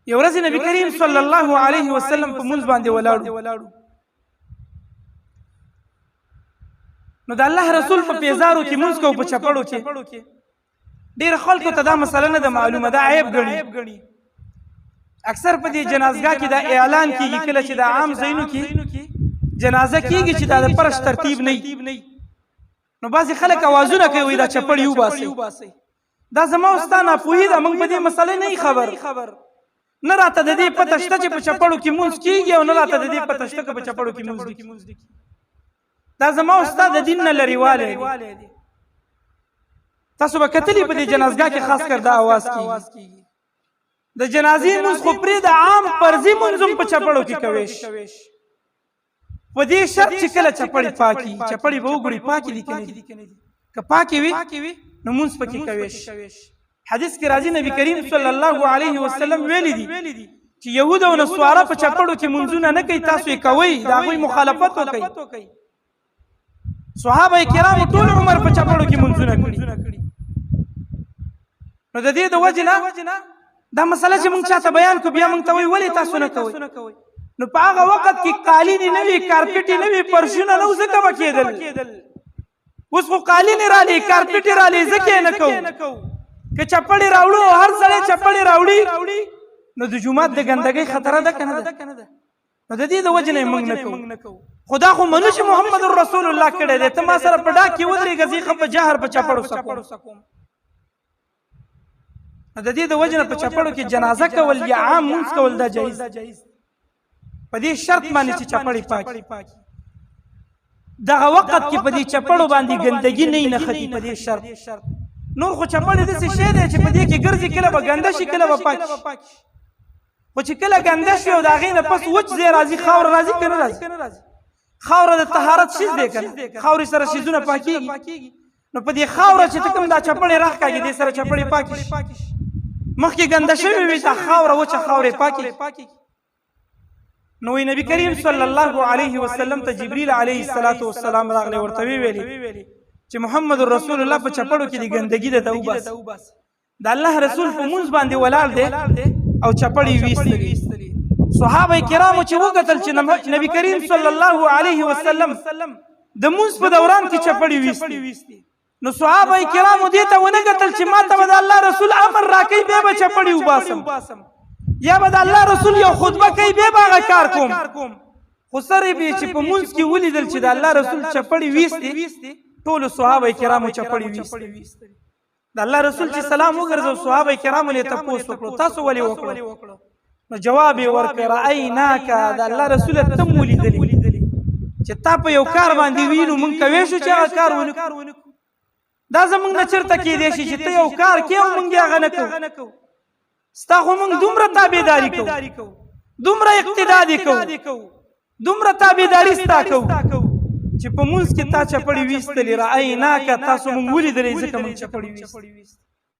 یو ورځ نبی کریم صلی الله علیه وسلم په مونځ باندې ولاړو نو د الله رسول په پیزارو کې مونځ کو په چپړو کې ډېر خلکو ته دا مسله نه ده معلومه، دا عیب ګڼي. اکثر په دې جنازګاه کې دا اعلان کیږي کله چې د عام ځایونو کې جنازه کیږي چې دا د فرش ترتیب نه نو بعضې خلک اوازونه کوي دا چپړ یوباسئ. دا زما او ستا ناپوهي ده، موږ په دې مسلې نه خبر، نه راته د دې پته شته چې په چپړو کې مونځ کیږي او نه راته د دې پته شته که په چپړو کې مونځ کیږي. دا زما او ستا د دین نه لرېوالی دی. تاسو به کتلي په دې جنازګاه کې خاص کر دا اواز کیږي د جنازې مونځ خو پرې د عام فرضي مونځ هم په چپړو کې کویش په دې شرط چې کله چپړې پاکي چپړې به وګوري پاکي دي که نه دي. که پاکې وي نو مونځ پکې کویش. حدیث کې راځي نبی کریم صلی الله علیه وسلم ویلي دي چې یهود او نصارا په چپړو کې مونځونه نه کوي، تاسو یې کوئ، د هغوی مخالفت وکئ. صحابه کرامو ټول عمر په چپړو کې مونځونه کړي. نو د دې د وجې نه دا مسله چې مونږ چاته بیان کړو بیا مونږ ته وایي ولې تاسو نه کوئ. نو په هغه وخت کې قالینې نه وي، کارپېټې نه وي، فرشونه نه وو، ځکه به کېدل. اوس خو قالینې رالې، کارپېټې رالې، ځکه یې نه کوو. که چپړې راوړو هر سړی چپړې راوړي نو د جومات د ګندګۍ خطره ده که نه ده؟ نو د دې د وجې نه یې موږ نه کوو. خو دا خو منو چې محمد رسول الله کړی دی. ته ما سره په ډاک کې ودرېږه، زه ښه په جهر په چپړو سکوم. د دې د وجې نه په چپړو کې جنازه کول یا عام مونځ کول دا جایز په دې شرط باندې چې چپړې پاکي. دغه وخت کې په دې چپړو باندې ګندګي نه نښتي په دې شرط. نور خو چپړې داسې شی دی چې په دې کې ګرځي، کله به ګنده شي کله به پاک شي. خو چې کله ګنده شي او د هغې نه پس وچ ځای راځي، خاوره راځي که نه راځي؟ خاوره د طهارت شیز دی که نه؟ خاورې سره شیزونه پاکېږي. نو په دې خاوره چې ته کوم دا چپړې راښکاږي دې سره چپړې پاکې شي. مخکې ګنده شوې وي دا خاوره وچه خاورې پاکې. نو نبی کریم صلی الله علیه وسلم ته جبریل علیه السلام راغلی، ورته ویلي چې محمد رسول الله په چپړو کې د ګندګي ده وباسه. د الله رسول په مونځ باندې ولاړ دی او چپړې ویستلې. صحابه کرامو چې وکتل چې نبی کریم صلی الله علیه وسلم د مونځ په دوران کې چپړې ویستې، نو صحابه کرامو دې ته ونه کتل چې ما ته به د الله رسول امر راکوي بیا به چپړې وباسم، یا به د الله رسول یو خطبه کوي بیا به هغه کار کوم. خو سره به چې په مونځ کې ولیدل چې د الله رسول چپړې ویستې، ټولو صحابه کرامو چپړې ویستې. د الله رسول چې سلام وګرځو صحابه کرامو یې تپوس وکړو تاسو ولې وکړو؟ نو جواب یې ورکړ رأیناک، د الله رسوله ته مو لیدلي چې تا په یو کار باندې وینو موږ کوی شو چې هغه کار ونکړو. دا زموږ نه چېرته کیدی شي چې ته یو کار کې او موږ یې هغه نه کوو. ستا خو موږ دومره تابعداري کوو، دومره اقتدا دې کوو، دومره تابعداري ستا کوو چې په مونځ کې تا چپړې ویستلې. رأیناک، تاسو موږ ولیدلې ځکه موږ چپړې ویستې.